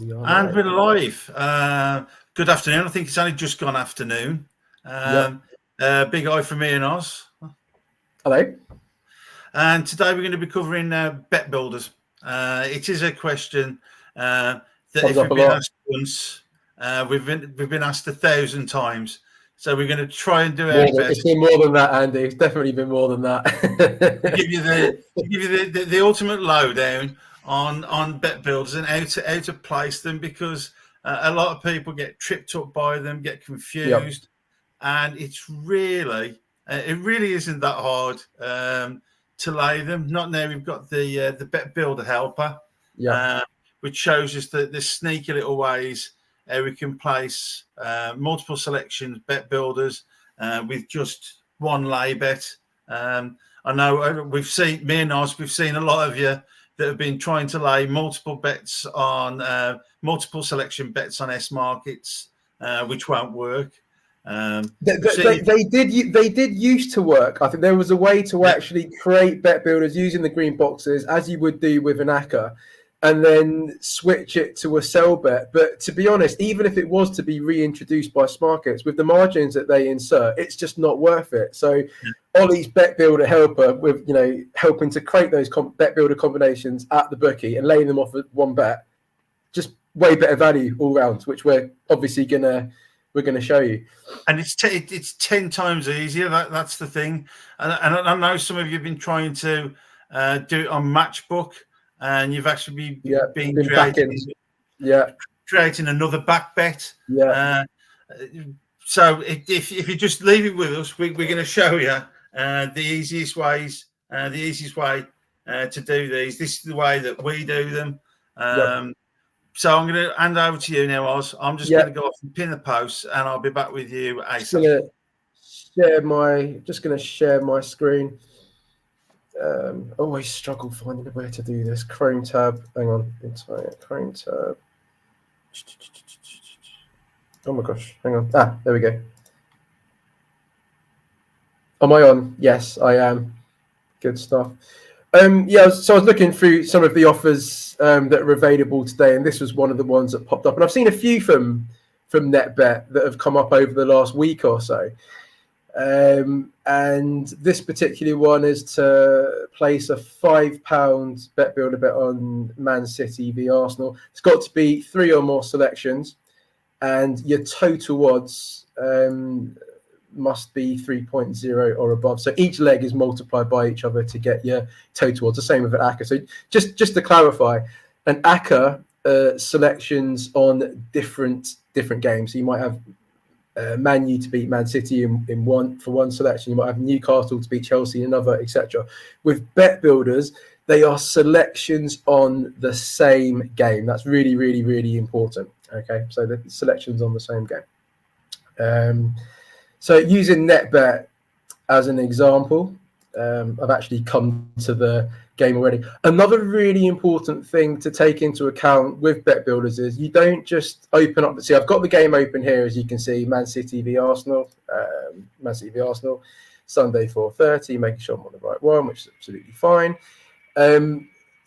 We are And live. we're live. Good afternoon. I think it's only just gone afternoon. Yep. Big eye from me and Oz. Hello. And today we're going to be covering bet builders. It is a question that Comes if up we've a been lot. asked once, we've been asked 1,000 times. So we're going to try and do our It's best been more than that, Andy. It's definitely been more than to that. give you the ultimate lowdown on bet builders and how to place them, because a lot of people get tripped up by them, get Yep. confused, and it really isn't that hard to lay them. Not now we've got the bet builder helper, Yep. uh, which shows us the sneaky little ways how we can place multiple selections bet builders with just one lay bet. I know we've seen, me and Oz, we've seen a lot of you that have been trying to lay multiple bets on multiple selection bets on S markets, which won't work. We've seen, They did used to work. I think there was a way to yeah, actually create bet builders using the green boxes, as you would do with an ACCA, and then switch it to a sell bet. But to be honest, even if it was to be reintroduced by Smarkets, with the margins that they insert, it's just not worth it. So Ollie's bet builder helper, with helping to create those bet builder combinations at the bookie and laying them off at one bet, just way better value all round, which we're obviously we're gonna show you. and it's 10 times easier. That's the thing. And I know some of you have been trying to do it on Matchbook, and you've actually Yeah, been been backing. Yeah, creating another back bet. yeah, Uh, so if you just leave it with us, we're going to show you the easiest way to do these. This is the way that we do them. yep, So I'm going to hand over to you now, Oz. I'm just going to yep. go off and pin the post, and I'll be back with you Just ASAP. gonna share my screen. Always struggle finding a way to do this. Chrome tab. Hang on. Entire Chrome tab. Oh my gosh. Hang on. There we go. Am I on? Yes, I am. Good stuff. Yeah, so I was looking through some of the offers that are available today, and this was one of the ones that popped up. And I've seen a few from NetBet that have come up over the last week or so. And this particular one is to place a £5 bet builder bet on Man City v Arsenal. It's got to be 3 or more selections, and your total odds must be 3.0 or above. So each leg is multiplied by each other to get your total odds. The same with an ACCA. So just to clarify, an ACCA selections on different games. So you might have Man U to beat Man City in one selection. You might have Newcastle to beat Chelsea in another, etc. With bet builders, they are selections on the same game. That's really, really, really important. Okay, so the selections on the same game. So using NetBet as an example, I've actually come to the game already. Another really important thing to take into account with bet builders is you don't just open up. See, I've got the game open here, as you can see, Man City v Arsenal, Sunday 4:30. Making sure I'm on the right one, which is absolutely fine.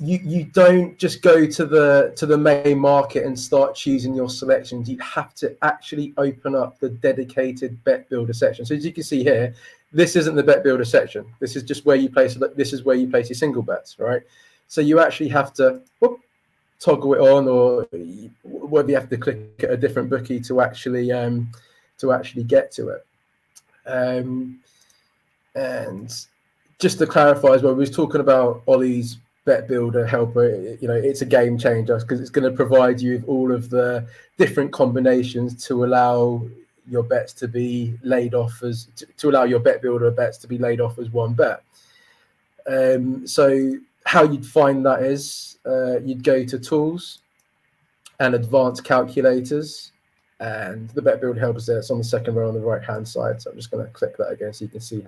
You don't just go to the main market and start choosing your selections. You have to actually open up the dedicated bet builder section. So as you can see here, this isn't the bet builder section. This is just where you place. This is where you place your single bets, right? So you actually have to toggle it on, or whether you have to click at a different bookie to actually get to it. And just to clarify as well, we was talking about Ollie's bet builder helper. It's a game changer because it's going to provide you with all of the different combinations to allow your bets to be laid off as to allow your bet builder bets to be laid off as one bet. So how you'd find that is you'd go to tools and advanced calculators, and the bet builder helper there. It's on the second row on the right hand side. So I'm just going to click that again so you can see.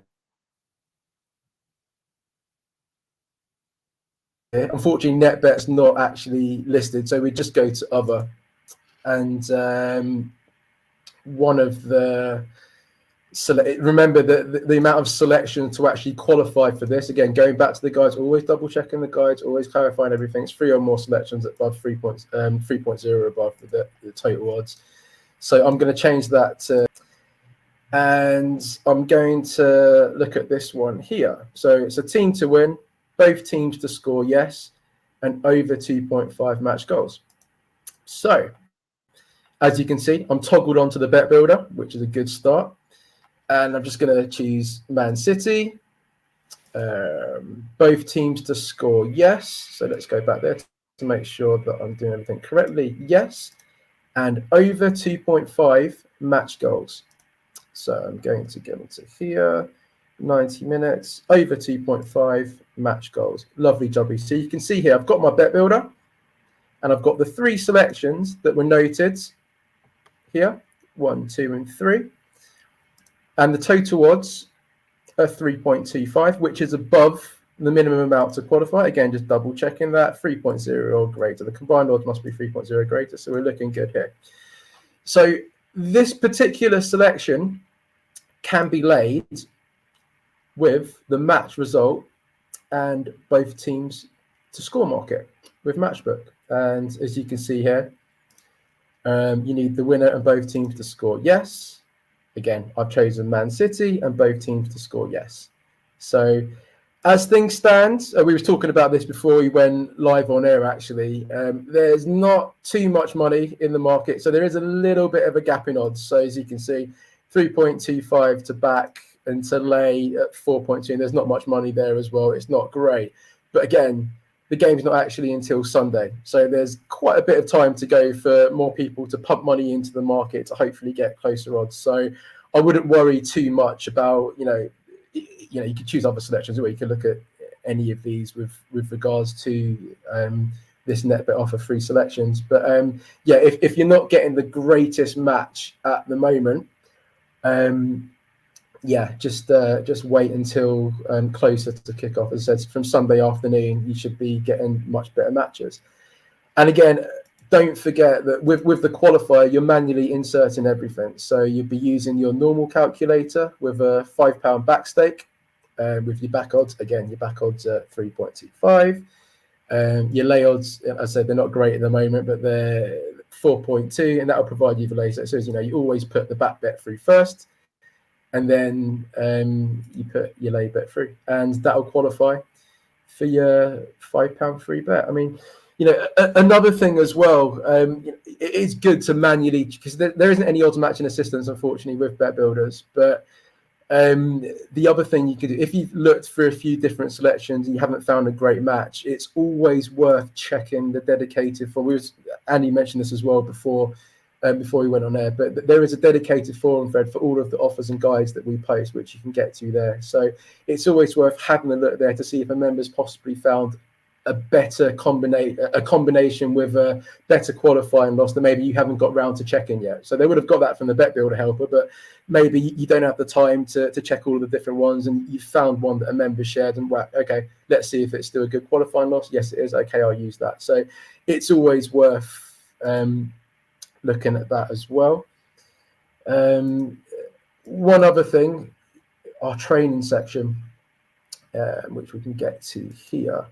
Unfortunately, NetBet's not actually listed, so we just go to other, and one of the remember that the amount of selection to actually qualify for this, again, going back to the guides, always double checking the guides, always clarifying everything. It's 3 or more selections above 3.0 above the total odds. So I'm going to change that to, and I'm going to look at this one here. So it's a team to win, both teams to score yes, and over 2.5 match goals. So as you can see, I'm toggled onto the bet builder, which is a good start. And I'm just going to choose Man City. Both teams to score yes. So let's go back there to make sure that I'm doing everything correctly. Yes. And over 2.5 match goals. So I'm going to go into here. 90 minutes. Over 2.5 match goals. Lovely jobby. So you can see here, I've got my bet builder. And I've got the 3 selections that were noted here. 1, 2, and 3. And the total odds are 3.25, which is above the minimum amount to qualify. Again, just double checking that, 3.0 or greater. The combined odds must be 3.0 greater, so we're looking good here. So this particular selection can be laid with the match result and both teams to score market with Matchbook. And as you can see here, you need the winner and both teams to score yes. Again, I've chosen Man City and both teams to score yes. So as things stand, we were talking about this before we went live on air, actually. There's not too much money in the market. So there is a little bit of a gap in odds. So as you can see, 3.25 to back and to lay at 4.2. And there's not much money there as well. It's not great. But again, the game's not actually until Sunday. So there's quite a bit of time to go for more people to pump money into the market to hopefully get closer odds. So I wouldn't worry too much about, you could choose other selections, or you could look at any of these with regards to this net bet offer 3 selections. But if you're not getting the greatest match at the moment, just wait until closer to kickoff. As I said, from Sunday afternoon, you should be getting much better matches. And again, don't forget that with the qualifier, you're manually inserting everything. So you'd be using your normal calculator with a £5 back stake. With your back odds, again, your back odds are 3.25. Your lay odds, as I said, they're not great at the moment, but they're 4.2, and that will provide you the lay. So it says, you always put the back bet through first, and then you put your lay bet through, and that will qualify for your £5 free bet. I mean, another thing as well, it is good to manually, because there isn't any odds matching assistance, unfortunately, with bet builders. But the other thing you could do, if you've looked through a few different selections and you haven't found a great match, it's always worth checking the dedicated forum. Andy mentioned this as well before we went on air, but there is a dedicated forum thread for all of the offers and guides that we post, which you can get to there. So it's always worth having a look there to see if a member's possibly found a better combination with a better qualifying loss that maybe you haven't got round to checking yet. So they would have got that from the bet builder helper, but maybe you don't have the time to check all of the different ones, and you found one that a member shared, and okay, let's see if it's still a good qualifying loss. Yes, it is. Okay, I'll use that. So it's always worth looking at that as well. One other thing, our training section, which we can get to here.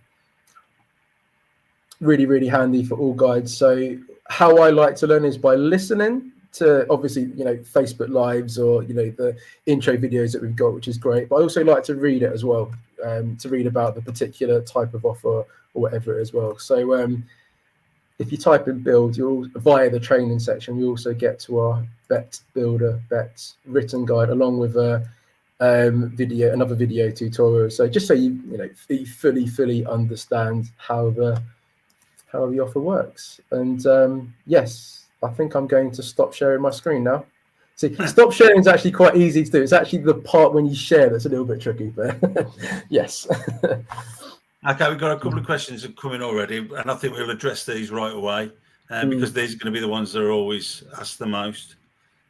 Really, really handy for all guides. So how I like to learn is by listening to, obviously, Facebook Lives or, the intro videos that we've got, which is great. But I also like to read it as well, to read about the particular type of offer or whatever as well. So if you type in build, you'll via the training section, you also get to our bet builder bets written guide along with a another video tutorial. So just so you fully understand how the offer works. And yes, I think I'm going to stop sharing my screen now. See, stop sharing is actually quite easy to do. It's actually the part when you share that's a little bit tricky, but yes. Okay, we've got a couple of questions that come in already, and I think we'll address these right away because these are going to be the ones that are always asked the most.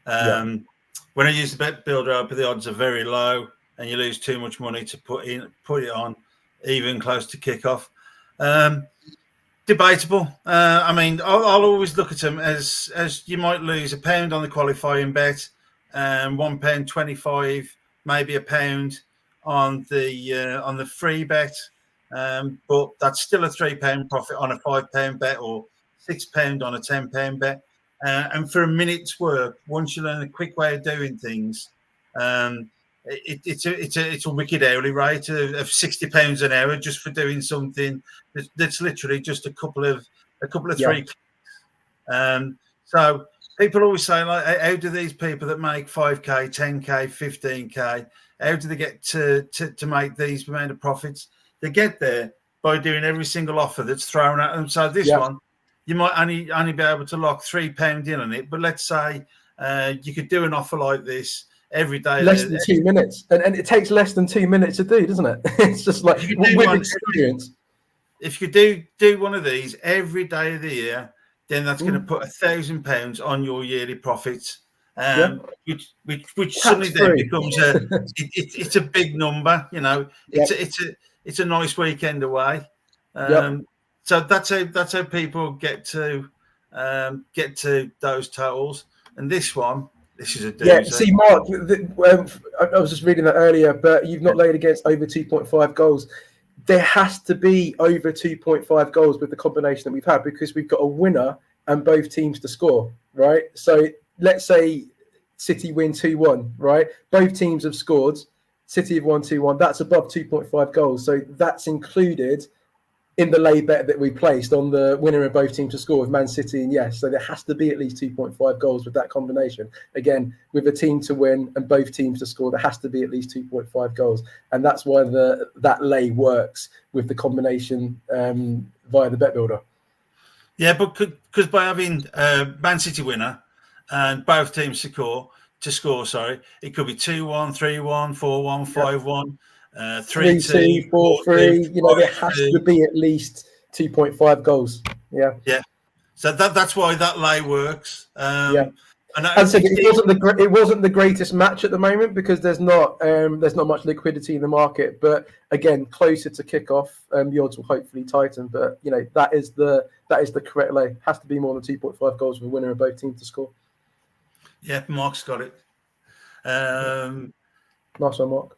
When I use the bet builder, the odds are very low, and you lose too much money to put it on, even close to kickoff. Debatable. I mean, I'll always look at them as you might lose £1 on the qualifying bet, £1.25, maybe £1 on the free bet. But that's still a £3 profit on a £5 bet, or £6 on a £10 bet. And for a minute's work, once you learn a quick way of doing things, it's a wicked hourly rate of £60 an hour just for doing something that's literally just a couple of three. So people always say, like, how do these people that make 5k, 10k, 15k, how do they get to make these amount of profits? They get there by doing every single offer that's thrown at them. So this one, you might only be able to lock £3 in on it, but let's say you could do an offer like this every day. Less than 2 minutes, and it takes less than 2 minutes to do, doesn't it? It's just like with experience. If you do one of these every day of the year, then that's going to put £1,000 on your yearly profits, which suddenly then becomes it's a big number. You know, it's a nice weekend away. So that's how people get to those totals. And this is a doozy. Yeah, see, Mark, I was just reading that earlier, but you've not laid against over 2.5 goals. There has to be over 2.5 goals with the combination that we've had, because we've got a winner and both teams to score, right? So let's say City win 2-1, right? Both teams have scored. City have won 2-1. That's above 2.5 goals. So that's included in the lay bet that we placed on the winner of both teams to score with Man City and yes. So there has to be at least 2.5 goals with that combination. Again, with a team to win and both teams to score, there has to be at least 2.5 goals. And that's why that lay works with the combination via the bet builder. Yeah, but because by having Man City winner and both teams to score, it could be 2-1, 3-1, 4-1, 5-1. 3-2, 4-3. You know, there has to be at least 2.5 goals. Yeah. So that's why that lay works. And so it wasn't the greatest match at the moment, because there's not much liquidity in the market. But again, closer to kickoff, the odds will hopefully tighten. But you know, that is the correct lay. Has to be more than 2.5 goals for the winner of both teams to score. Yeah, Mark's got it. Nice one, Mark.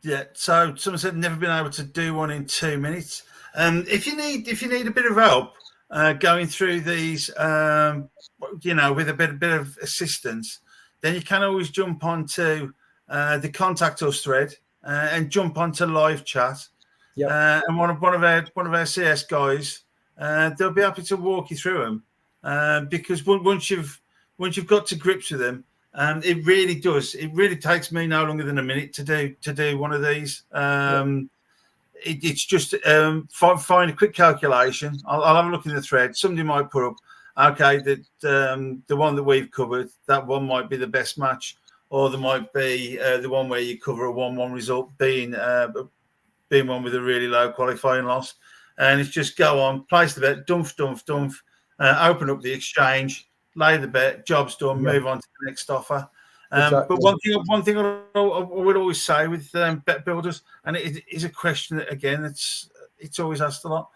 Yeah, so someone said never been able to do one in 2 minutes. If you need a bit of help going through these, with a bit of assistance, then you can always jump onto the contact us thread and jump onto live chat. And one of our CS guys, they'll be happy to walk you through them, because once you've got to grips with them. It really does. It really takes me no longer than a minute to do one of these. It's just find a quick calculation. I'll have a look in the thread. Somebody might put up, okay, that the one that we've covered, that one might be the best match, or there might be the one where you cover a 1-1 result being one with a really low qualifying loss. And it's just go on, place the bet, dump, open up the exchange, lay the bet, job's done, move on to the next offer. But one thing I would always say with bet builders, and it is a question that, again, it's always asked a lot.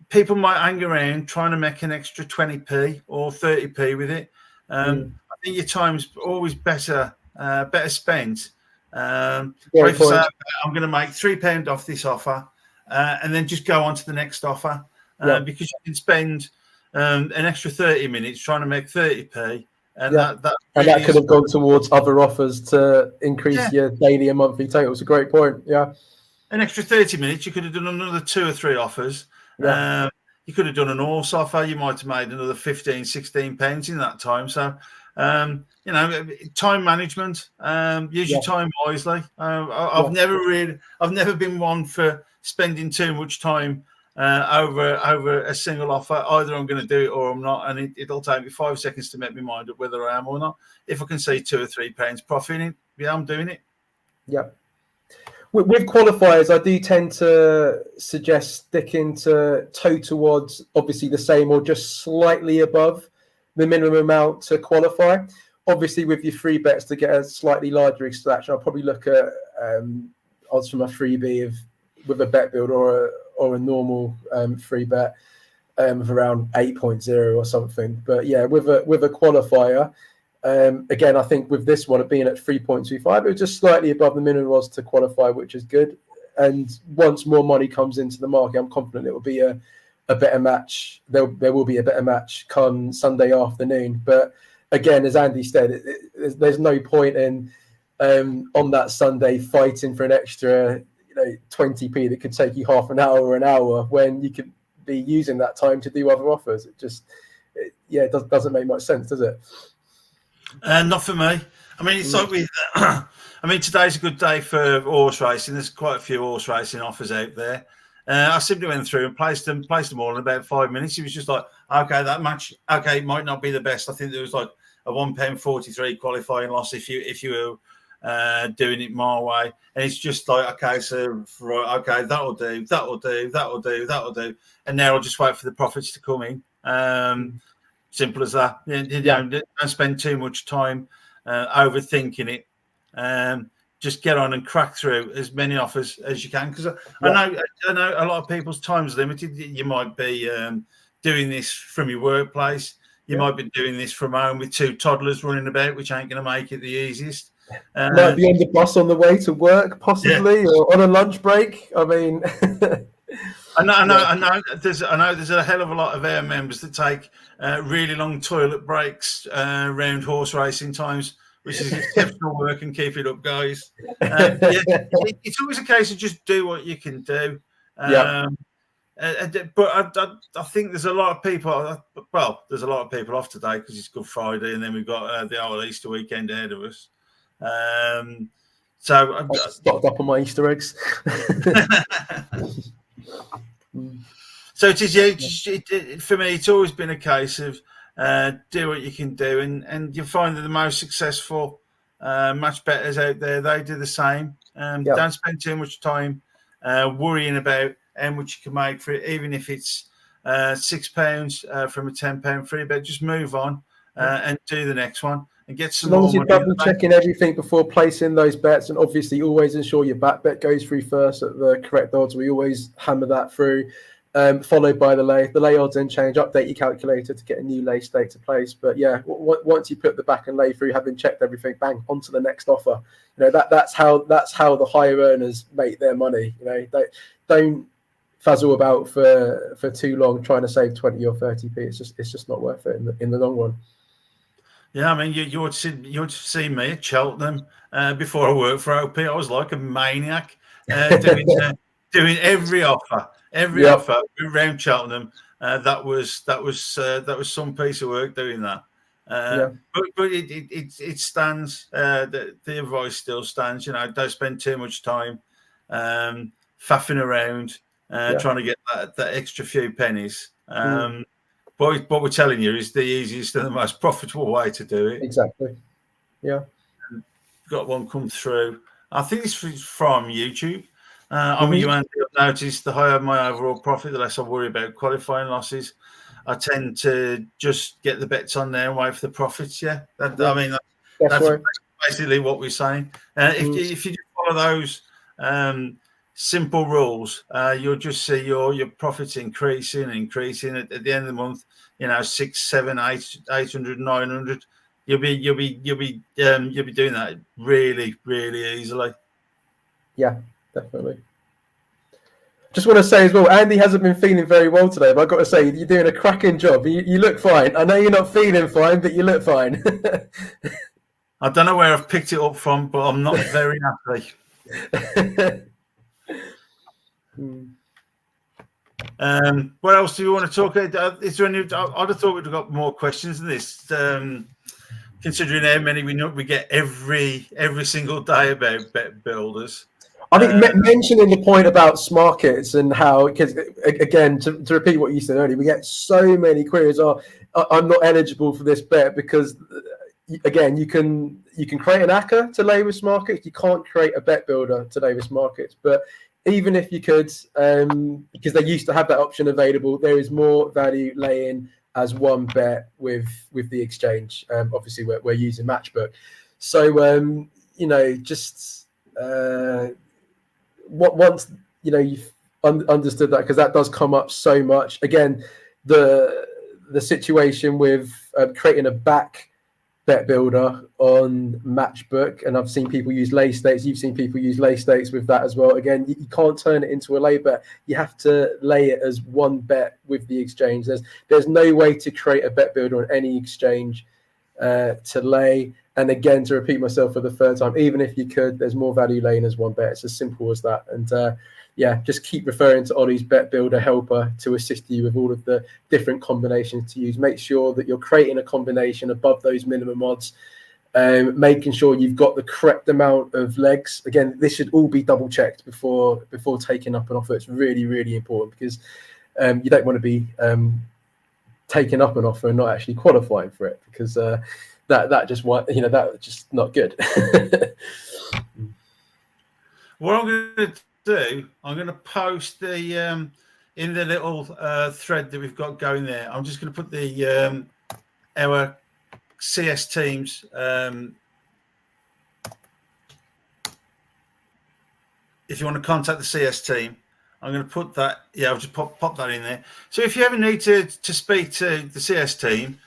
People might hang around trying to make an extra 20p or 30p with it. I think your time's always better spent. I'm going to make £3 off this offer, and then just go on to the next offer, because you can spend an extra 30 minutes trying to make 30p, and that could have gone towards other offers to increase your daily and monthly total. It's a great point. An extra 30 minutes, you could have done another 2 or 3 offers. You could have done an horse offer. You might have made another 15, 16 pounds in that time. So time management, use your time wisely. I've never been one for spending too much time over a single offer. Either I'm going to do it or I'm not, and it'll take me 5 seconds to make my mind up whether I am or not. If I can see £2 or £3 profit in it, I'm doing it. With qualifiers, I do tend to suggest sticking to total odds, obviously the same or just slightly above the minimum amount to qualify. Obviously, with your free bets to get a slightly larger extraction, I'll probably look at odds from a freebie with a bet builder or a normal free bet of around 8.0 or something. But yeah, with a qualifier, Again, I think with this one, it being at 3.25, it was just slightly above the minimum odds to qualify, which is good. And once more money comes into the market, I'm confident it will be a better match. There will be a better match come Sunday afternoon. But again, as Andy said, there's no point in on that Sunday fighting for an extra 20p that could take you half an hour or an hour when you could be using that time to do other offers. It doesn't make much sense, does it? Not for me. I mean, it's like with. I mean, today's a good day for horse racing. There's quite a few horse racing offers out there. I simply went through and placed them all in about 5 minutes. It was just like, okay, that match, okay, it might not be the best. I think there was like a £1.43 qualifying loss if you were doing it my way, and it's just like, okay, so okay, that'll do, and now I'll just wait for the profits to come in. Simple as that. Don't spend too much time overthinking it. Just get on and crack through as many offers as you can, because I know a lot of people's time's limited. You might be doing this from your workplace. You might be doing this from home with 2 toddlers running about, which ain't going to make it the easiest. Might be on the bus on the way to work, possibly, or on a lunch break. I mean, I know. There's a hell of a lot of our members that take really long toilet breaks around horse racing times, which is exceptional work, and keep it up, guys. It's always a case of just do what you can do. But I think there's a lot of people. Well, there's a lot of people off today because it's Good Friday, and then we've got the whole Easter weekend ahead of us. So I stocked up on my Easter eggs. So it is, for me, it's always been a case of do what you can do, and you find that the most successful match bettors out there, they do the same. Don't spend too much time worrying about how much you can make for it, even if it's £6 from a £10 free bet. Just move on and do the next one and get some more. As long as you're double checking everything before placing those bets, and obviously always ensure your back bet goes through first at the correct odds. We always hammer that through, followed by the lay. The lay odds then change. Update your calculator to get a new lay stake to place. But once you put the back and lay through, having checked everything, bang, onto the next offer. That's how the higher earners make their money. They don't fazzle about for too long trying to save 20 or 30p. It's just not worth it in the long run. Yeah, I mean, you would see me at Cheltenham before I worked for OP. I was like a maniac doing every offer around Cheltenham. That was some piece of work doing that. But it stands. The advice still stands. Don't spend too much time faffing around trying to get that extra few pennies. What we're telling you is the easiest and the most profitable way to do it. Exactly. Yeah. Got one come through. I think it's from YouTube. I'm you, Andy. I've noticed the higher my overall profit, the less I worry about qualifying losses. I tend to just get the bets on there and wait for the profits. I mean, that's right. Basically what we're saying. If you just follow those simple rules, you'll just see your profits increasing at the end of the month. 600, 700, 800, 900. You'll be doing that really, really easily. Yeah, definitely. Just want to say as well, Andy hasn't been feeling very well today, but I've got to say, you're doing a cracking job. You look fine. I know you're not feeling fine, but you look fine. I don't know where I've picked it up from, but I'm not very happy. What else do you want to talk about? Is there any? I'd have thought we'd have got more questions than this, considering how many we get every single day about bet builders. I think mentioning the point about Smarkets and how, because again, to repeat what you said earlier, we get so many queries. I'm not eligible for this bet because, again, you can create an ACCA to lay with Smarkets. You can't create a bet builder to lay with Smarkets, but even if you could, because they used to have that option available, there is more value laying as one bet with the exchange. Obviously, we're using Matchbook, so just once you've understood that, because that does come up so much. Again, the situation with creating a back bet builder on Matchbook, and I've seen people use lay stakes. You've seen people use lay stakes with that as well. Again, you can't turn it into a lay bet. You have to lay it as one bet with the exchange. There's no way to create a bet builder on any exchange to lay. And again, to repeat myself for the third time, even if you could, there's more value laying as one bet. It's as simple as that. And just keep referring to Ollie's Bet Builder Helper to assist you with all of the different combinations to use. Make sure that you're creating a combination above those minimum odds, making sure you've got the correct amount of legs. Again, this should all be double checked before taking up an offer. It's really, really important, because you don't want to be taking up an offer and not actually qualifying for it, because that's just not good. What I'm going to do, I'm going to post the in the little thread that we've got going there. I'm just going to put the our CS teams. If you want to contact the CS team, I'm going to put that. Yeah, I'll just pop that in there. So if you ever need to speak to the CS team,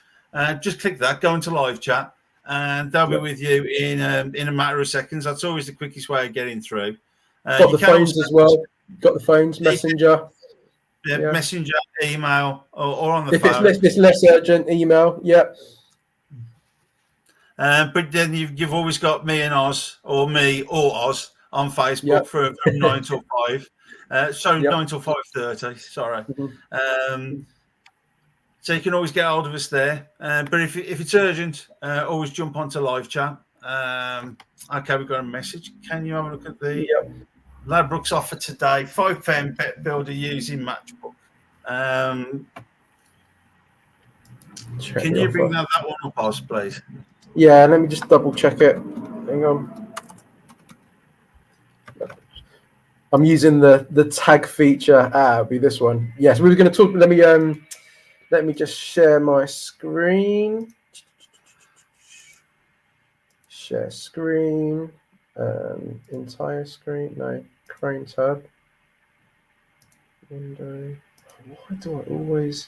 just click that, go into live chat, and they'll be with you in a matter of seconds. That's always the quickest way of getting through. Got the phones as well. Got the phones, Messenger. Yeah, Messenger, email, or on the if phone. If it's less urgent, email. Yeah. But then you've always got me and Oz, or me or Oz, on Facebook from 9 till 5. 9 till 5:30. Sorry. Mm-hmm. So you can always get hold of us there. But if it's urgent, always jump onto live chat. Okay, we've got a message. Can you have a look at the Ladbrokes offer today? £5 bet builder using Matchbook. Can you bring that one up, Oz, please? Yeah, let me just double check it. Hang on. I'm using the tag feature. It'll be this one. Yes, we were going to talk. Let me just share my screen. Share screen. Entire screen. No, Chrome tab. Window. Why do I always?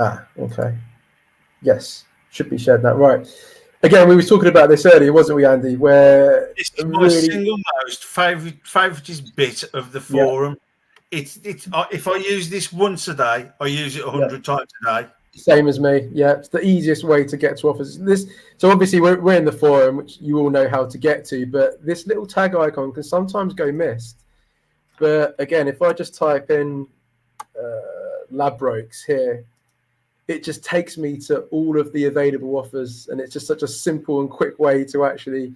Okay. Yes, should be shared now. Right. Again, we were talking about this earlier, wasn't we, Andy? Where this is my single most favourite bit of the forum. It's if I use this once a day, I use it 100 times a day. Same as me. Yeah, it's the easiest way to get to offers. So obviously we're in the forum, which you all know how to get to, but this little tag icon can sometimes go missed. But again, if I just type in Ladbrokes here, it just takes me to all of the available offers, and it's just such a simple and quick way to actually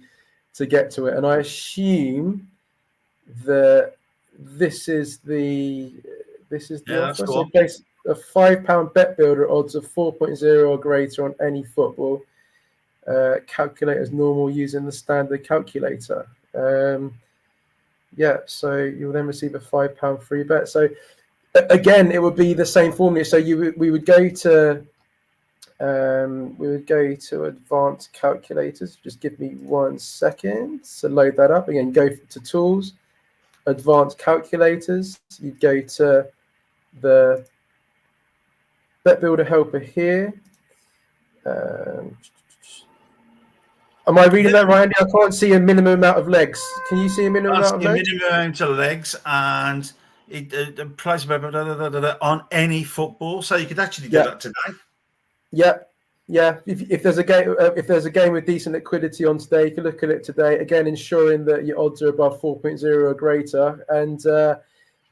get to it. And I assume that this is the offer. So based a £5 bet builder, odds of 4.0 or greater on any football. Calculate as normal using the standard calculator. So you'll then receive a £5 free bet. So again, it would be the same formula. So we would go to advanced calculators. Just give me 1 second to load that up. Again, go to tools, advanced calculators. You go to the bet builder helper here. Am I reading that right, Andy? I can't see a minimum amount of legs. Can you see a minimum amount of legs? Minimum amount of legs, and it plays on any football. So you could actually do that today. Yeah. If there's a game with decent liquidity on today, you can look at it today. Again, ensuring that your odds are above 4.0 or greater, and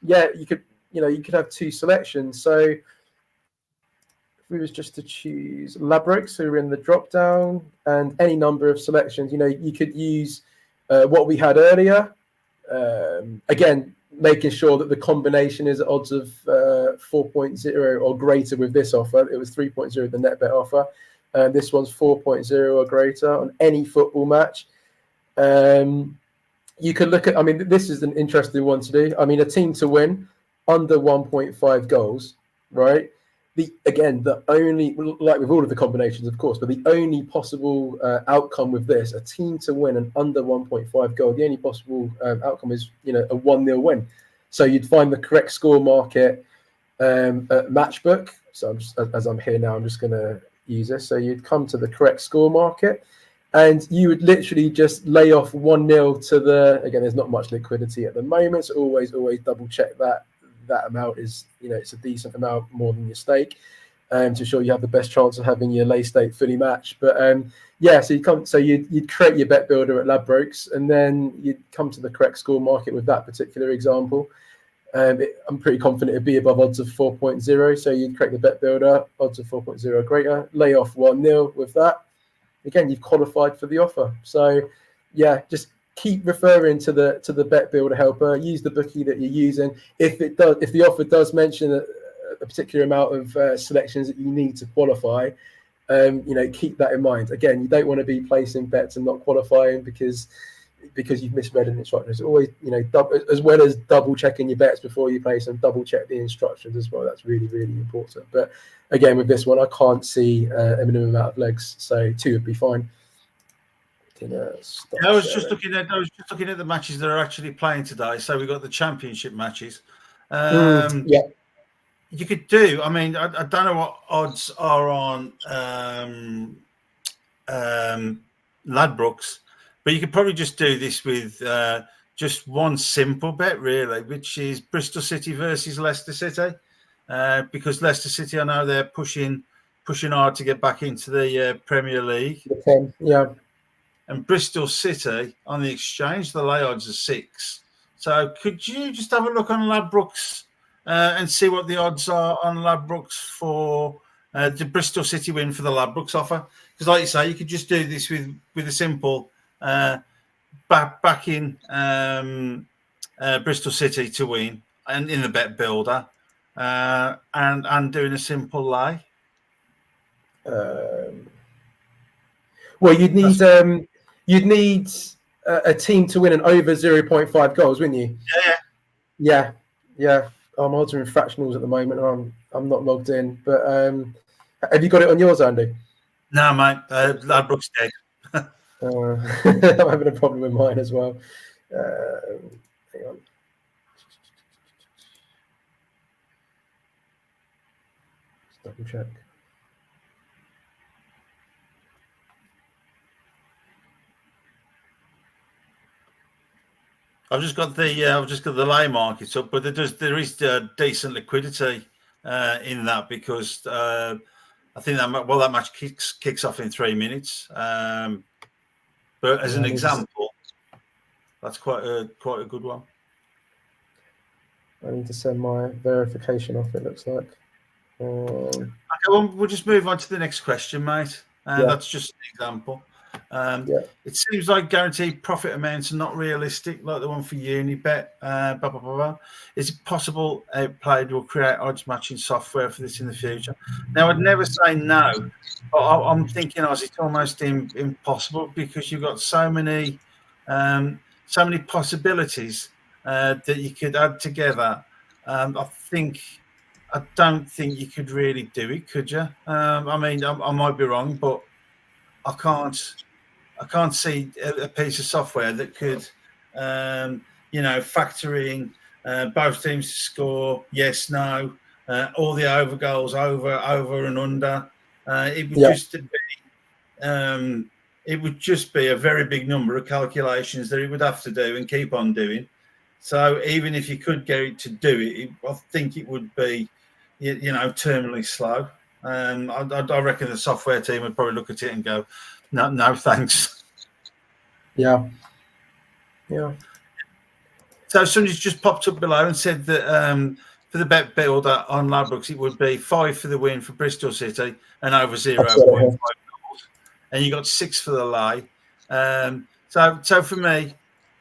you could have 2 selections. So if we was just to choose Ladbrokes, so we're in the drop down, and any number of selections. You could use what we had earlier. Again, making sure that the combination is at odds of 4.0 or greater with this offer. It was 3.0 the net bet offer. This one's 4.0 or greater on any football match. You could look at, this is an interesting one to do. A team to win under 1.5 goals, right? The only, like with all of the combinations, of course, but the only possible outcome with this, a team to win and under 1.5 goal, the only possible outcome is, a 1-0 win. So you'd find the correct score market at Matchbook. So as I'm here now, I'm just going to user. So you'd come to the correct score market, and you would literally just lay off 1-0 to the. Again, there's not much liquidity at the moment, so always double check that amount is, it's a decent amount more than your stake, to ensure you have the best chance of having your lay stake fully matched. But so you'd create your bet builder at Ladbrokes, and then you'd come to the correct score market with that particular example. I'm pretty confident it'd be above odds of 4.0. So you'd create the bet builder, odds of 4.0 greater, lay off 1-0 with that. Again, you've qualified for the offer. So yeah, just keep referring to the bet builder helper. Use the bookie that you're using. If the offer does mention a particular amount of selections that you need to qualify, keep that in mind. Again, you don't want to be placing bets and not qualifying because you've misread an instruction. It's always, as well as double checking your bets before you place them, double check the instructions as well. That's really, really important. But again, with this one, I can't see a minimum amount of legs, so 2 would be fine. I was just looking at the matches that are actually playing today. So we've got the championship matches. Yeah. You could do. I mean, I don't know what odds are on Ladbrokes, but you could probably just do this with just one simple bet, really, which is Bristol City versus Leicester City, because Leicester City, I know they're pushing hard to get back into the Premier League. Yeah. And Bristol City on the exchange, the lay odds are 6. So could you just have a look on Ladbrokes and see what the odds are on Ladbrokes for the Bristol City win for the Ladbrokes offer? Because, like you say, you could just do this with a simple backing Bristol City to win and in the bet builder and doing a simple lay. Well, you'd need a team to win an over 0.5 goals, wouldn't you? Yeah. I'm odds are in fractionals at the moment. I'm not logged in, but have you got it on yours, Andy? No, mate. Ladbrokes dead. I'm having a problem with mine as well. Hang on. Let's double check. I've just got the lay market up, but there is decent liquidity in that because I think that match kicks off in 3 minutes. But as an example, that's quite a good one. I need to send my verification off. It looks like. Okay, well, we'll just move on to the next question, mate. That's just an example. It seems like guaranteed profit amounts are not realistic, like the one for Unibet. Is it possible Outplayed will create odds matching software for this in the future? Now, I'd never say no, but I'm thinking it's almost impossible because you've got so many possibilities that you could add together. I don't think you could really do it, could you? I mean, I might be wrong, but I can't see a piece of software that could, factor in both teams to score, yes, no, all the over goals, over and under. It would just be a very big number of calculations that it would have to do and keep on doing. So even if you could get it to do it, I think it would be, terminally slow. I reckon the software team would probably look at it and go, no, thanks. Yeah. So somebody's just popped up below and said that for the bet builder on Ladbrokes, it would be 5 for the win for Bristol City and over 0.5 goals, and you got 6 for the lay. So for me,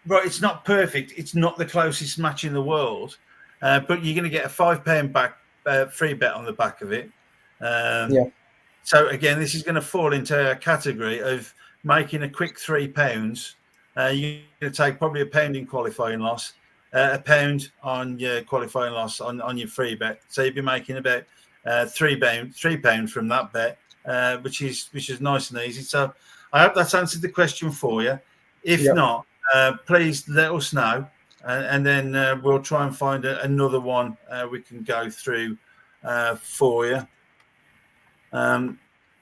right, it's not perfect. It's not the closest match in the world, but you're going to get a £5 back free bet on the back of it. So again, this is going to fall into a category of making a quick £3. You're going to take probably £1 in qualifying loss, £1 on your qualifying loss on your free bet. So you'd be making about £3 from that bet, which is nice and easy. So I hope that's answered the question for you. If not, please let us know, and then we'll try and find another one we can go through for you.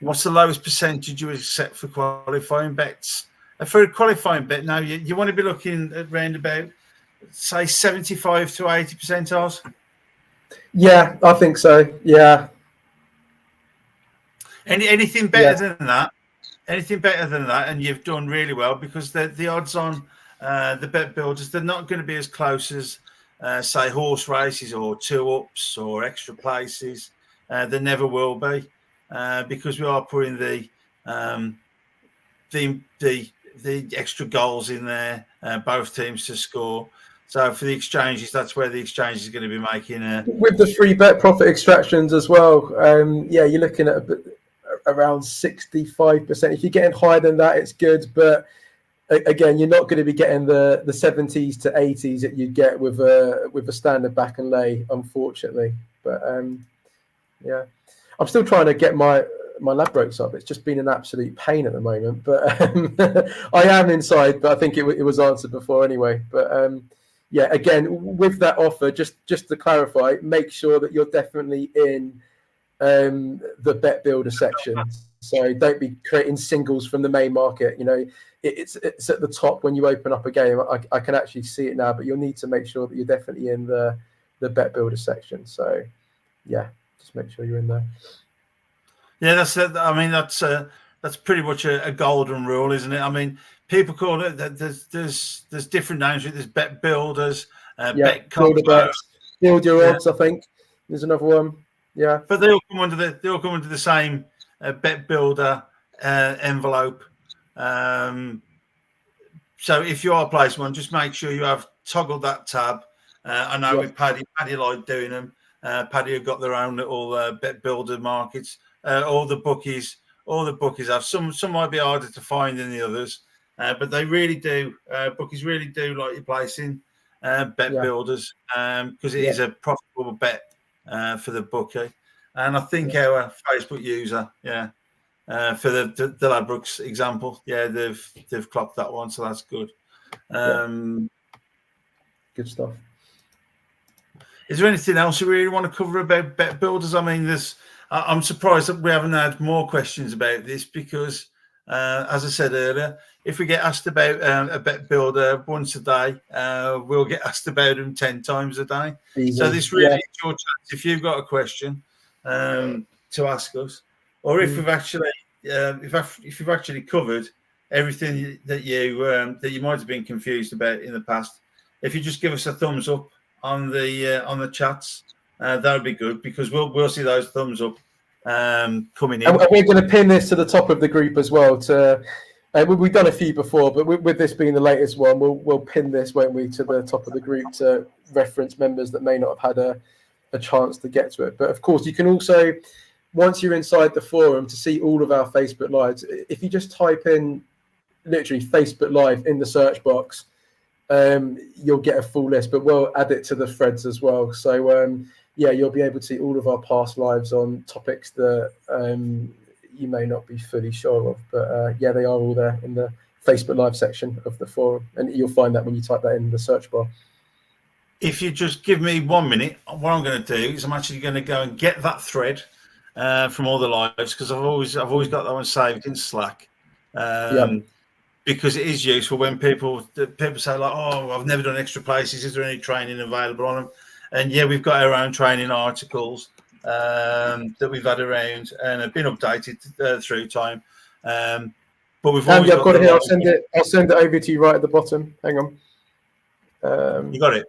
What's the lowest percentage you accept for qualifying bets? For a qualifying bet, now you want to be looking at around about, say, 75 to 80% odds. Yeah, I think so. Yeah. Anything better than that? Anything better than that, and you've done really well, because the odds on the bet builders, they're not going to be as close as say horse races or 2-ups or extra places. They never will be, because we are putting the extra goals in there, both teams to score. So for the exchanges, that's where the exchanges are going to be making with the free bet profit extractions as well. You're looking at around 65%. If you're getting higher than that, it's good, but again, you're not going to be getting the 70s to 80s that you get with a standard back and lay, unfortunately. But yeah, I'm still trying to get my Ladbrokes up. It's just been an absolute pain at the moment, but I am inside. But I think it was answered before anyway. But yeah, again, with that offer, just to clarify, make sure that you're definitely in the bet builder section. So don't be creating singles from the main market. You know, it's at the top when you open up a game. I can actually see it now, but you'll need to make sure that you're definitely in the bet builder section. So yeah, just make sure you're in there. Yeah, that's it. I mean, that's pretty much a golden rule, isn't it? I mean, people call it that. There's different names. There's bet builders, bet builder bets, build your odds. I think there's another one. Yeah, but they all come under the same bet builder envelope. So if you are placing one, just make sure you have toggled that tab. I know with Paddy liked doing them. Paddy have got their own little bet builder markets. All the bookies have some might be harder to find than the others, but they really do. Bookies really do like you placing bet builders, because it is a profitable bet for the bookie. And I think our Facebook user, for the Ladbrokes example, they've clocked that one, so that's good. Good stuff. Is there anything else you really want to cover about bet builders? I mean, I'm surprised that we haven't had more questions about this, because, as I said earlier, if we get asked about a bet builder once a day, we'll get asked about them 10 times a day. Easy. So this really is your chance, if you've got a question to ask us, or if we've actually if you've actually covered everything that you might have been confused about in the past. If you just give us a thumbs up on the chats, that would be good, because we'll see those thumbs up coming in. And we're going to pin this to the top of the group as well. We've done a few before, but with this being the latest one, we'll pin this, won't we, to the top of the group to reference members that may not have had a chance to get to it. But of course, you can also, once you're inside the forum, to see all of our Facebook Lives. If you just type in literally Facebook Live in the search box, you'll get a full list, but we'll add it to the threads as well. So you'll be able to see all of our past lives on topics that you may not be fully sure of, but they are all there in the Facebook Live section of the forum, and you'll find that when you type that in the search bar. If you just give me 1 minute, what I'm going to do is I'm actually going to go and get that thread from all the lives, because I've always got that one saved in Slack. Because it is useful when people say, like, oh, I've never done extra places. Is there any training available on them? And we've got our own training articles that we've had around and have been updated through time. But we've always I've got it here. I'll send it over to you right at the bottom. Hang on. You got it?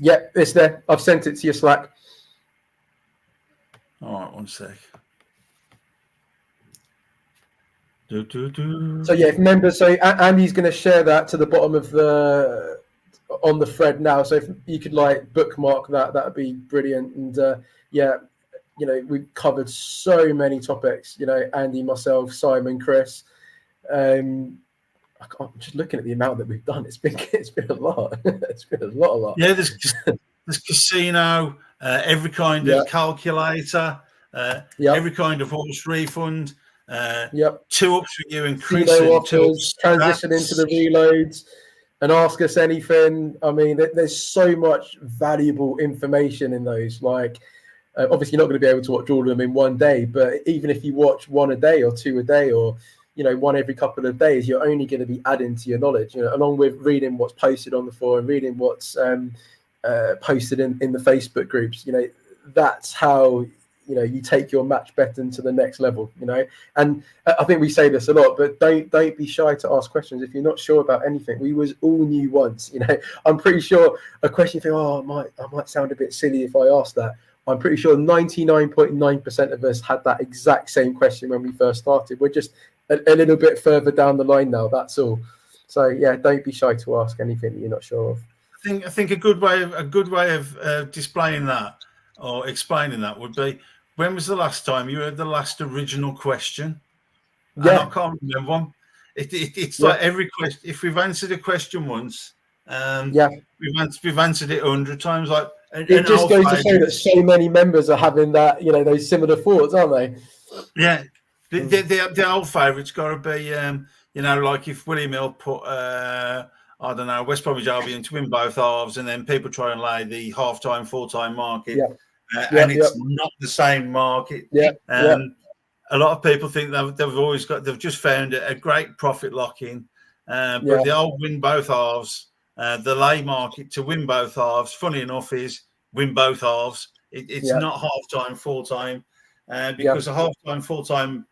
Yeah, it's there. I've sent it to your Slack. All right, 1 sec. So if members, so Andy's going to share that to the bottom of on the thread now. So if you could bookmark that would be brilliant. And we've covered so many topics. Andy, myself, Simon, Chris. I'm just looking at the amount that we've done. It's been a lot. It's been a lot. Yeah, there's casino, every kind of calculator, every kind of horse refund. 2-ups for you and Chris. Offers, transition into the reloads, and ask us anything. I mean, there's so much valuable information in those. Obviously, you're not going to be able to watch all of them in one day, but even if you watch one a day or two a day, or one every couple of days, you're only going to be adding to your knowledge. Along with reading what's posted on the forum, reading what's posted in the Facebook groups. That's how you take your match betting to the next level. And I think we say this a lot, but don't be shy to ask questions if you're not sure about anything. We was all new once. I'm pretty sure a question you think, I might sound a bit silly if I ask that. I'm pretty sure 99.9% of us had that exact same question when we first started. We're just a little bit further down the line now. That's all. So yeah, don't be shy to ask anything that you're not sure of. I think a good way of displaying that or explaining that would be, when was the last time you heard the last original question? Yeah. And I can't remember one. It's like every question. If we've answered a question once, we've answered it 100 times. Like it just goes to show that so many members are having that, those similar thoughts, aren't they? Yeah, the old favourite's got to be, like if William Hill put, I don't know, West Bromwich Albion to win both halves, and then people try and lay the half-time, full-time market, and it's not the same market. A lot of people think they've just found a great profit lock-in, but the old win both halves, the lay market to win both halves, funny enough, is win both halves. It's not half-time, full-time, because a half-time, full-time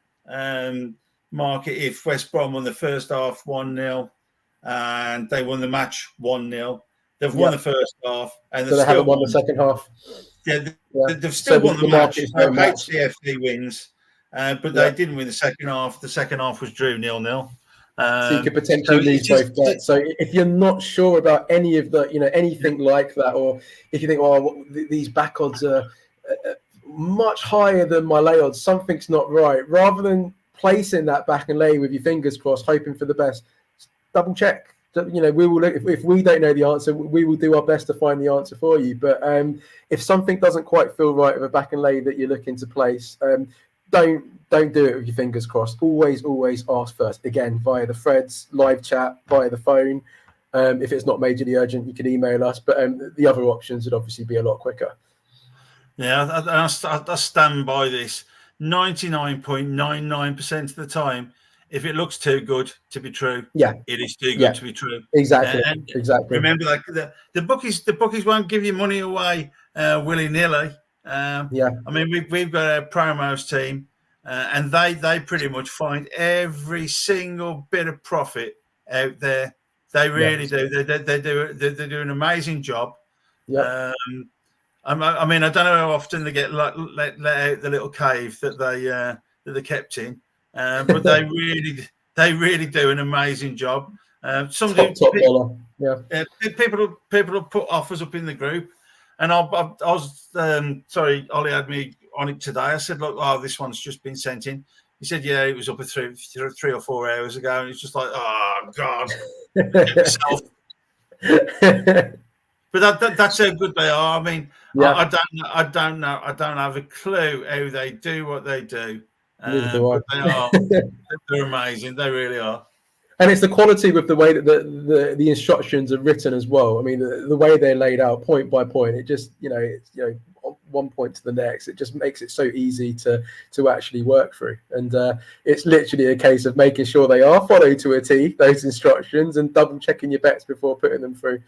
market, if West Brom won the first half 1-0 and they won the match 1-0, they've won the first half, and they haven't won the second half. They've still won the match. HCFD wins, but they didn't win the second half. The second half was drew 0-0. So you could potentially lose both bets. So if you're not sure about any of the, anything like that, or if you think, these back odds are much higher than my lay odds, something's not right. Rather than placing that back and lay with your fingers crossed, hoping for the best, double check. We will look, if we don't know the answer, we will do our best to find the answer for you. But if something doesn't quite feel right with a back and lay that you're looking to place, don't do it with your fingers crossed. Always ask first. Again, via the threads, live chat, via the phone. If it's not majorly urgent, you can email us. But the other options would obviously be a lot quicker. Yeah, I stand by this. 99.99% of the time, if it looks too good to be true, it is too good to be true. Exactly. Exactly. Remember that the bookies won't give you money away willy-nilly. I mean, we've got a promos team, and they pretty much find every single bit of profit out there. They really do. They do an amazing job. I mean, I don't know how often they get let out the little cave that they kept in, but they really do an amazing job. People will put offers up in the group, and I was sorry, Ollie had me on it today. I said, look, this one's just been sent in. He said, yeah, it was up 3 or 4 hours ago, and it's just like, oh God, But that's how good they are. I mean, I don't know. I don't have a clue how they do what they do. But they're amazing. They really are. And it's the quality with the way that the instructions are written as well. I mean, the way they're laid out point by point, it just, it's, one point to the next. It just makes it so easy to actually work through. And it's literally a case of making sure they are followed to a T, those instructions, and double checking your bets before putting them through.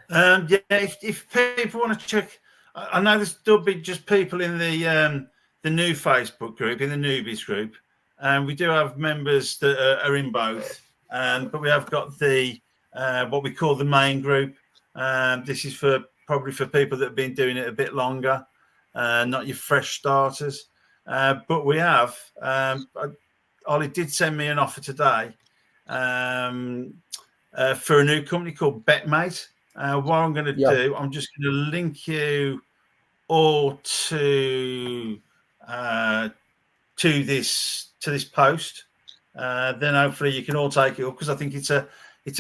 If people want to check, I know there'll be just people in the new Facebook group, in the newbies group, and we do have members that are in both, but we have got the what we call the main group. This is probably for people that have been doing it a bit longer, not your fresh starters. But we have, Ollie did send me an offer today for a new company called BetMate. What I'm going to do, I'm just going to link you all to this post. Then hopefully you can all take it up, because I think it's a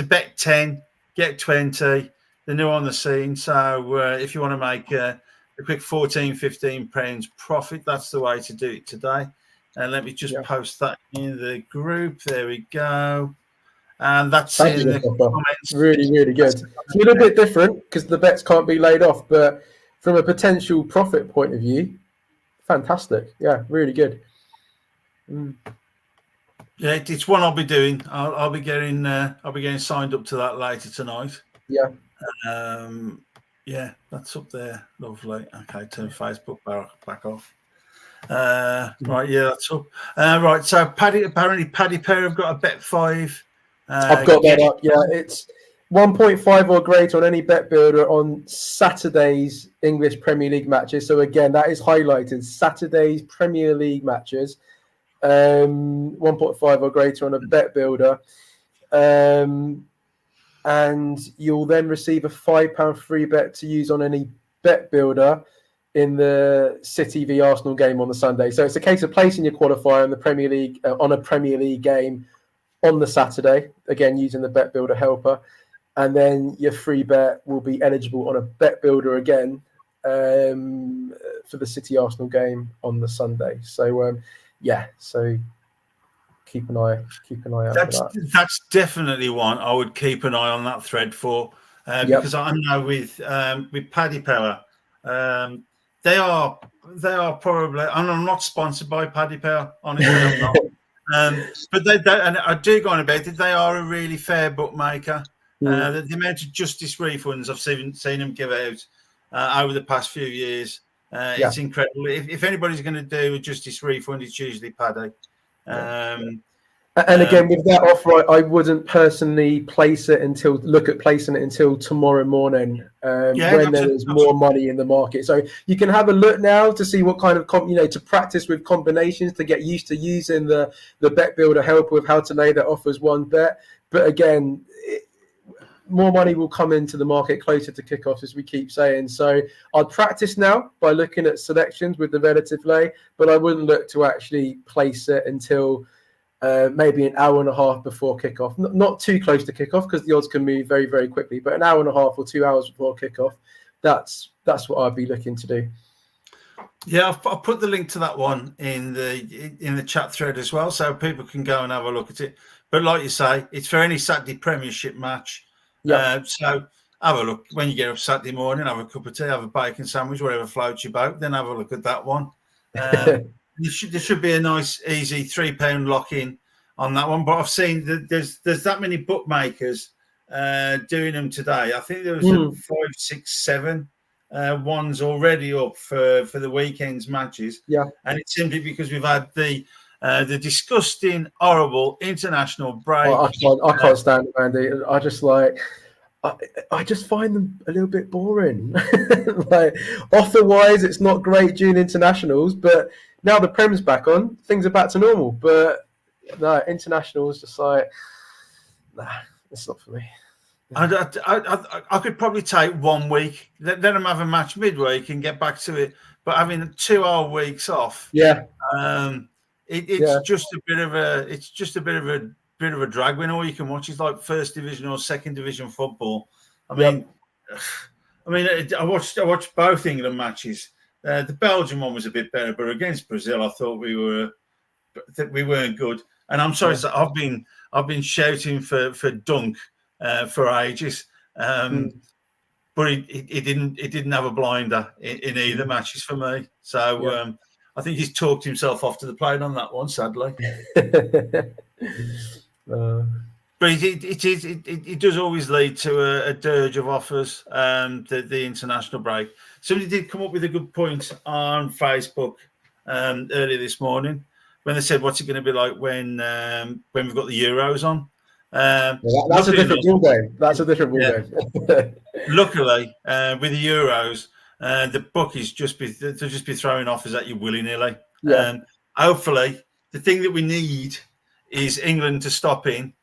bet 10, get 20. They're new on the scene, so if you want to make a quick 14-15 pounds profit, that's the way to do it today. And let me just post that in the group. There we go. And that's in the comments. Really, really good. It's a little bit different because the bets can't be laid off, but from a potential profit point of view, fantastic. Yeah, really good. Yeah, it's one I'll be doing. I'll be getting signed up to that later tonight. Yeah. Yeah, that's up there. Lovely. Okay, turn Facebook back off. Right, yeah, that's up. Right, so apparently Paddy Power have got a bet 5. I've got that up. Yeah, it's 1.5 or greater on any bet builder on Saturday's English Premier League matches. So again, that is highlighted. Saturday's Premier League matches, 1.5 or greater on a bet builder, and you'll then receive a £5 free bet to use on any bet builder in the City v Arsenal game on the Sunday. So it's a case of placing your qualifier in the Premier League on a Premier League game on the Saturday, again using the bet builder helper, and then your free bet will be eligible on a bet builder again for the City Arsenal game on the Sunday. So so keep an eye out for that. That's definitely one I would keep an eye on that thread for, because I know with Paddy Power, they are probably, and I'm not sponsored by Paddy Power, honestly, I'm not. But they and I do go on about it. They are a really fair bookmaker. The amount of justice refunds I've seen them give out over the past few years, it's incredible. If anybody's going to do a justice refund, it's usually Paddy. And again, with that offer, I wouldn't personally look at placing it until tomorrow morning, when there is more money in the market. So you can have a look now to see what kind of to practice with combinations, to get used to using the bet builder help with how to lay that off as one bet. But again, more money will come into the market closer to kickoff, as we keep saying. So I'd practice now by looking at selections with the relative lay, but I wouldn't look to actually place it until maybe an hour and a half before kickoff. Not too close to kickoff, because the odds can move very, very quickly, but an hour and a half or 2 hours before kickoff, that's what I'd be looking to do. Yeah, I'll put the link to that one in the chat thread as well, so people can go and have a look at it. But like you say, it's for any Saturday Premiership match. Yeah. So have a look when you get up Saturday morning. Have a cup of tea, have a bacon sandwich, whatever floats your boat. Then have a look at that one. There should be a nice, easy £3 lock-in on that one. But I've seen that there's that many bookmakers doing them today. I think there was 5, 6, 7 ones already up for the weekend's matches. Yeah, and it's simply because we've had the disgusting, horrible international break. I can't stand it, Andy. I just find them a little bit boring. Like, offer-wise, it's not great during internationals, but now the Prem's back on, things are back to normal. But no, internationals, just like, nah, it's not for me. I could probably take 1 week, let them have a match midweek and get back to it. But having 2 whole weeks off, it's just a bit of a drag when all you can watch is like first division or second division football. I I watched both England matches. The Belgian one was a bit better, but against Brazil, I thought we weren't good. And I'm sorry, so I've been shouting for Dunk for ages, but he didn't have a blinder in either matches for me. So I think he's talked himself off to the plane on that one, sadly. But it does always lead to a dirge of offers. The international break. Somebody did come up with a good point on Facebook earlier this morning when they said, "What's it going to be like when we've got the Euros on?" That's a different ball game. That's a different ball game. Luckily, with the Euros, the bookies they'll just be throwing offers at you willy-nilly. Hopefully, the thing that we need is England to stop in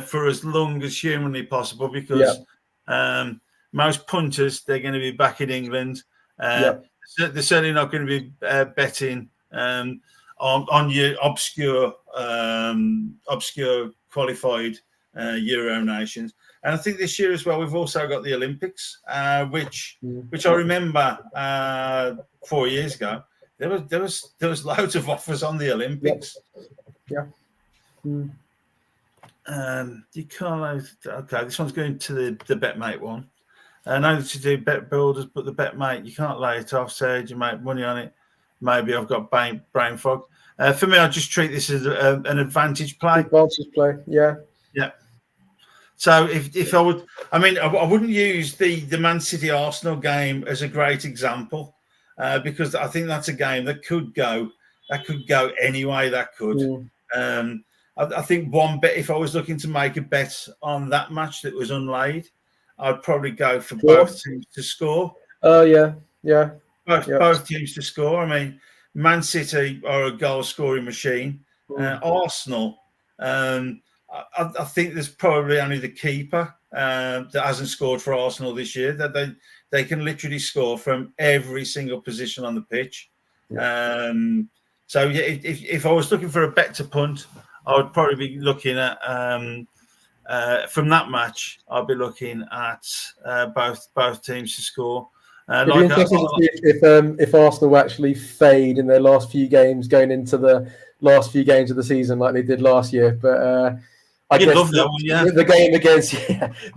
for as long as humanly possible, because most punters, they're going to be back in England. They're certainly not going to be betting on your obscure qualified Euro nations. And I think this year as well, we've also got the Olympics, which I remember 4 years ago, there was loads of offers on the Olympics. You can't. Okay, this one's going to the BetMate one. I know to do bet builders, but the bet mate, you can't lay it off. So you make money on it. Maybe I've got brain fog. For me, I just treat this as an advantage play. Advantage play, yeah. Yeah. So if I would, I mean, I wouldn't use the Man City Arsenal game as a great example because I think that's a game that could go anyway. That could. I think one bet, if I was looking to make a bet on that match that was unlaid, I'd probably go for both teams to score. Oh yeah. Both teams to score. I mean, Man City are a goal-scoring machine. Arsenal, I think there's probably only the keeper that hasn't scored for Arsenal this year. That they can literally score from every single position on the pitch. So yeah, if I was looking for a bet to punt, I would probably be looking at from that match. I'll be looking at both teams to score. It'd be interesting to see if Arsenal actually fade in their last few games, going into the last few games of the season like they did last year. But I guess love that one, yeah. The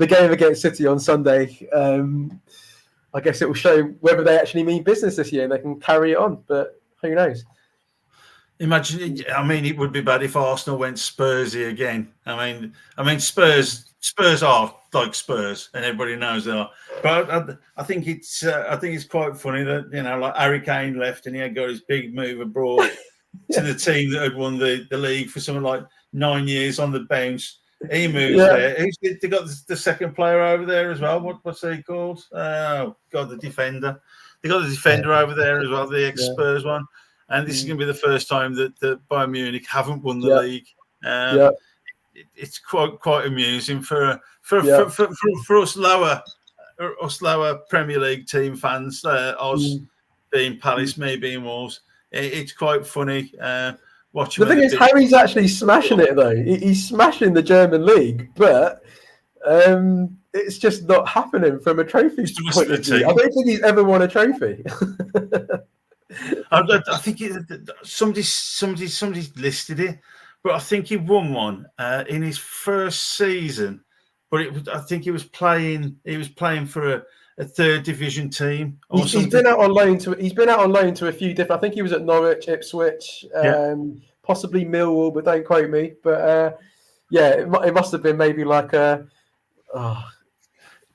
game against City on Sunday. I guess it will show whether they actually mean business this year and they can carry it on. But who knows? Imagine, I mean, it would be bad if Arsenal went Spursy again. I mean, Spurs are like Spurs, and everybody knows they are. But I think it's quite funny that, you know, like Harry Kane left and he had got his big move abroad to the team that had won the league for something like 9 years on the bounce. He moved there. They got the second player over there as well. What's he called? Oh God, the defender. They got the defender over there as well, the ex-Spurs one. And this is going to be the first time that Bayern Munich haven't won the league. It's quite amusing for us lower Premier League team fans. Us being Palace, me being Wolves. It's quite funny watching. The thing is, Harry's actually smashing it though. He's smashing the German league, but it's just not happening from a trophy point of view. I don't think he's ever won a trophy. I think somebody listed it, but I think he won one in his first season. But I think he was playing for a third division team. He's been out on loan to a few different. I think he was at Norwich, Ipswich, possibly Millwall, but don't quote me. But it must have been maybe like a.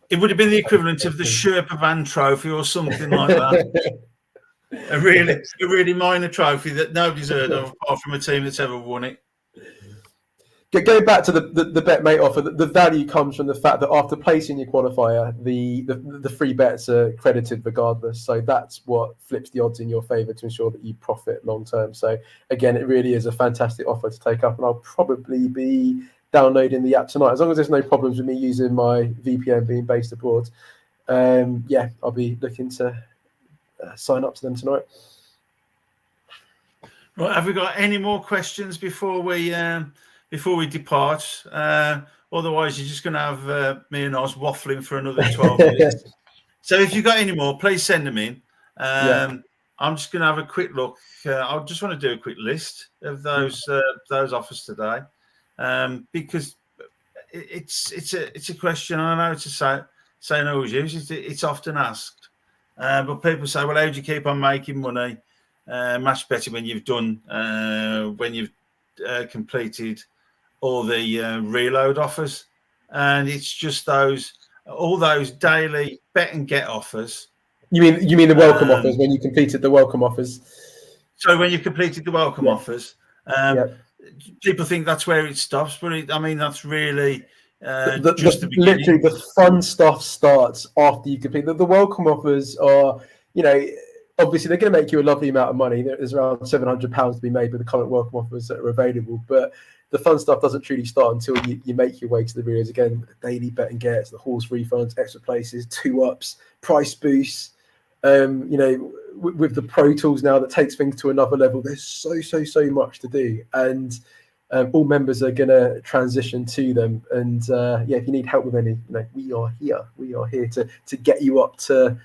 It would have been the equivalent of the Sherpa Van Trophy or something like that. A really minor trophy that nobody's heard of apart from a team that's ever won it. Going back to the bet mate offer, the value comes from the fact that after placing your qualifier, the free bets are credited regardless. So that's what flips the odds in your favour to ensure that you profit long term. So again, it really is a fantastic offer to take up, and I'll probably be downloading the app tonight as long as there's no problems with me using my VPN being based abroad. I'll be looking to sign up to them tonight. Right, have we got any more questions before we depart? Otherwise, you're just going to have me and Oz waffling for another 12 minutes. So if you've got any more, please send them in. I'm just going to have a quick look. I just want to do a quick list of those offers today, because it's a question. I know it's a saying I always use. It's often asked. But people say, well, how do you keep on making money? Much better when you've done, when you've completed all the reload offers. And it's just all those daily bet and get offers. You mean the welcome offers, when you completed the welcome offers? So when you've completed the welcome offers, people think that's where it stops. But that's really... literally the fun stuff starts after you complete the welcome offers. Are, obviously they're going to make you a lovely amount of money. There's around £700 to be made with the current welcome offers that are available, but the fun stuff doesn't truly start until you make your way to the rears. Again, the daily bet and gets, the horse refunds, extra places, 2-ups, price boosts. With the Pro Tools now that takes things to another level, there's so much to do, and all members are going to transition to them. And if you need help with any, we are here. We are here to get you up to,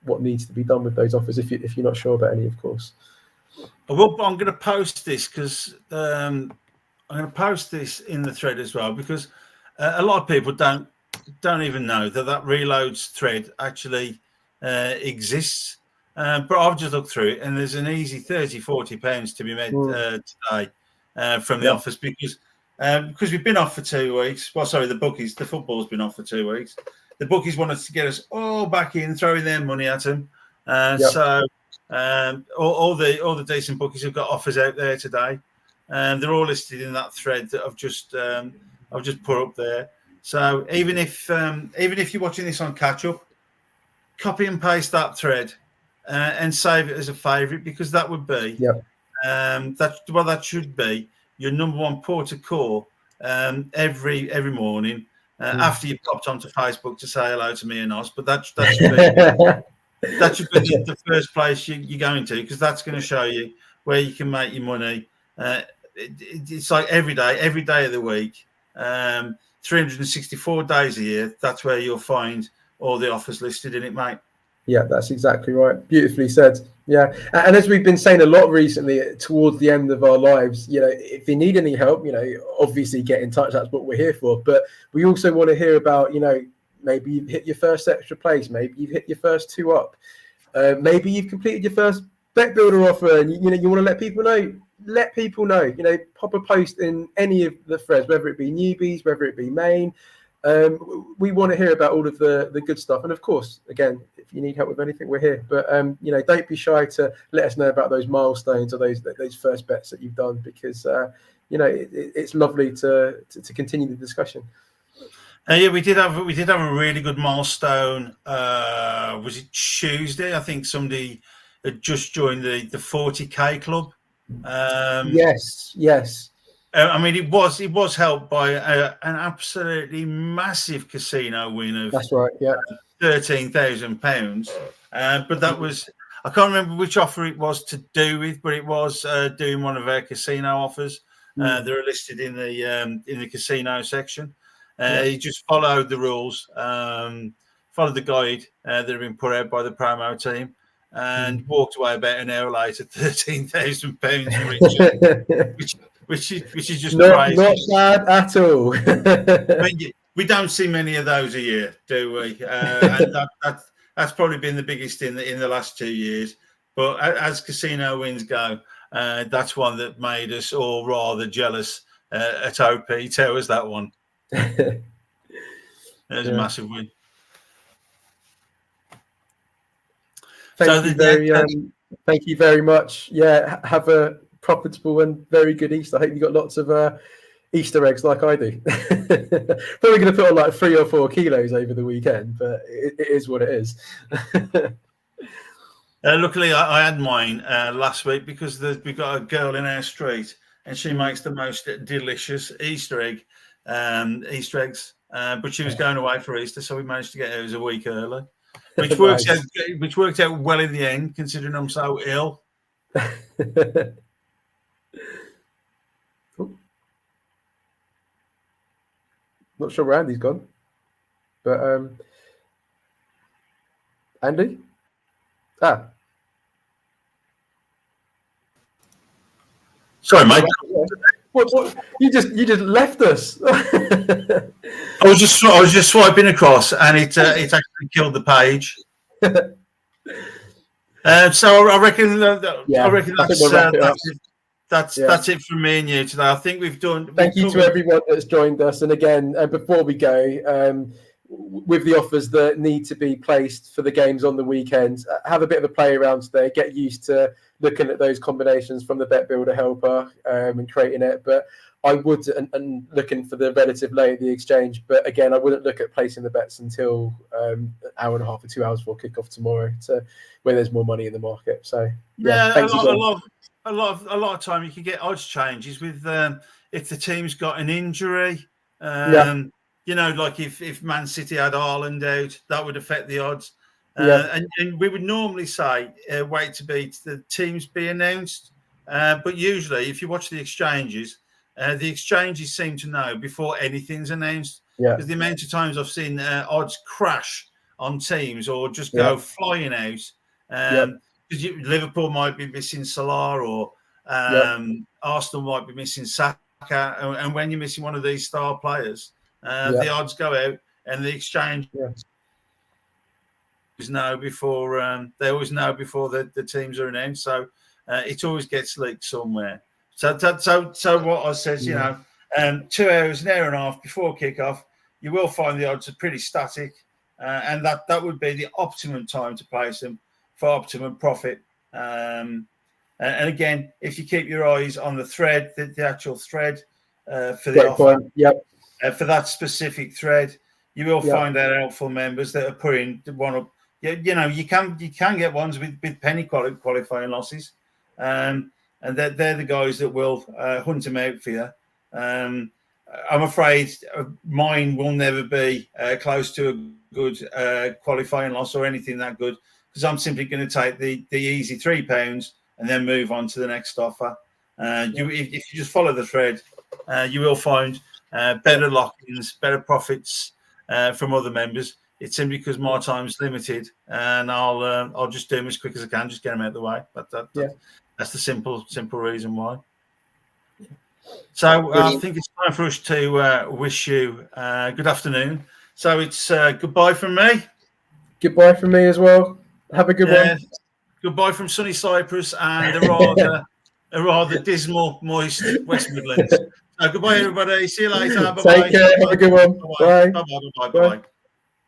what needs to be done with those offers. If you're not sure about any, of course. Well, I'm going to post this because I'm going to post this in the thread as well, because a lot of people don't don't even know that reloads thread actually exists. But I've just looked through it, and there's an easy £30-40 to be made today from the office because we've been off for 2 weeks. Well, sorry, the football's been off for 2 weeks. The bookies wanted to get us all back in, throwing their money at them. So all the decent bookies have got offers out there today, and they're all listed in that thread that I've just put up there. So even if you're watching this on catch up, copy and paste that thread and save it as a favourite, because that would be that should be your number one port of call every morning after you've popped onto Facebook to say hello to me and Oz. But that should be the first place you're going to, because that's going to show you where you can make your money. It's like every day of the week, 364 days a year. That's where you'll find all the offers listed in it, mate. Yeah, that's exactly right. Beautifully said. Yeah, and as we've been saying a lot recently, towards the end of our lives, if you need any help, obviously get in touch. That's what we're here for. But we also want to hear about, maybe you've hit your first extra place, maybe you've hit your first 2 up, maybe you've completed your first bet builder offer, and you want to let people know. Let people know. Pop a post in any of the threads, whether it be newbies, whether it be main. We want to hear about all of the good stuff, and of course, again, if you need help with anything, we're here. But don't be shy to let us know about those milestones or those first bets that you've done, because it's lovely to continue the discussion. We did have a really good milestone. Was it Tuesday? I think somebody had just joined the 40K club. Yes. I mean, it was helped by an absolutely massive casino win of that's right, yeah, £13,000. But that was, I can't remember which offer it was to do with, but it was doing one of our casino offers. They're listed in the casino section. He just followed the rules, followed the guide that had been put out by the promo team, and walked away about an hour later, £13,000 richer, which is just crazy. Not bad at all. I mean, we don't see many of those a year, do we? And that's probably been the biggest in the last 2 years. But as casino wins go, that's one that made us all rather jealous at OP. Tell us that one. It was a massive win. Thank you very much. Yeah, have a profitable and very good Easter. I hope you got lots of Easter eggs like I do. Probably going to put on like 3 or 4 kilos over the weekend, but it is what it is. Luckily, I had mine last week, because we've got a girl in our street, and she makes the most delicious Easter eggs. But she was going away for Easter, so we managed to get hers a week early, which worked out well in the end, considering I'm so ill. Not sure where Andy's gone, but Andy? Sorry, mate. What? You just left us. I was just swiping across, and it actually killed the page. So I reckon that's it from me and you today. I think we've done. Thank you to everyone that's joined us. And again, before we go, with the offers that need to be placed for the games on the weekend, have a bit of a play around today. Get used to looking at those combinations from the Bet Builder helper and creating it. But I would, and looking for the relative lay of the exchange. But again, I wouldn't look at placing the bets until an hour and a half or 2 hours before kickoff tomorrow, where there's more money in the market. So a lot of time you can get odds changes with if the team's got an injury. Like if Man City had Haaland out, that would affect the odds. And we would normally say wait to be the teams be announced. But usually, if you watch the exchanges seem to know before anything's announced. Because the amount of times I've seen odds crash on teams or just go flying out. Because Liverpool might be missing Salah, or Arsenal might be missing Saka. And when you're missing one of these star players, the odds go out and the exchange Yeah. know before they always know before the teams are announced, so it always gets leaked somewhere. So what I said, you know, 2 hours, an hour and a half before kickoff, you will find the odds are pretty static, and that would be the optimum time to place them for optimum profit. And again, if you keep your eyes on the thread, the actual thread for the Great offer, point. Yep. For that specific thread, you will find our helpful members that are putting one up. You know, you can get ones with penny qualifying losses, and they're the guys that will hunt them out for you. I'm afraid mine will never be close to a good qualifying loss or anything that good, because I'm simply going to take the easy £3 and then move on to the next offer. If you just follow the thread, you will find better lock-ins, better profits from other members. It's simply because my time's limited, and I'll just do them as quick as I can, just get them out of the way. But that's the simple reason why. So I think it's time for us to wish you good afternoon. So it's goodbye from me. Goodbye from me as well. Have a good one. Goodbye from sunny Cyprus and a rather dismal, moist West Midlands. So goodbye, everybody. See you later. Bye-bye. Take care. Have a good one. Bye. Bye-bye. Bye-bye.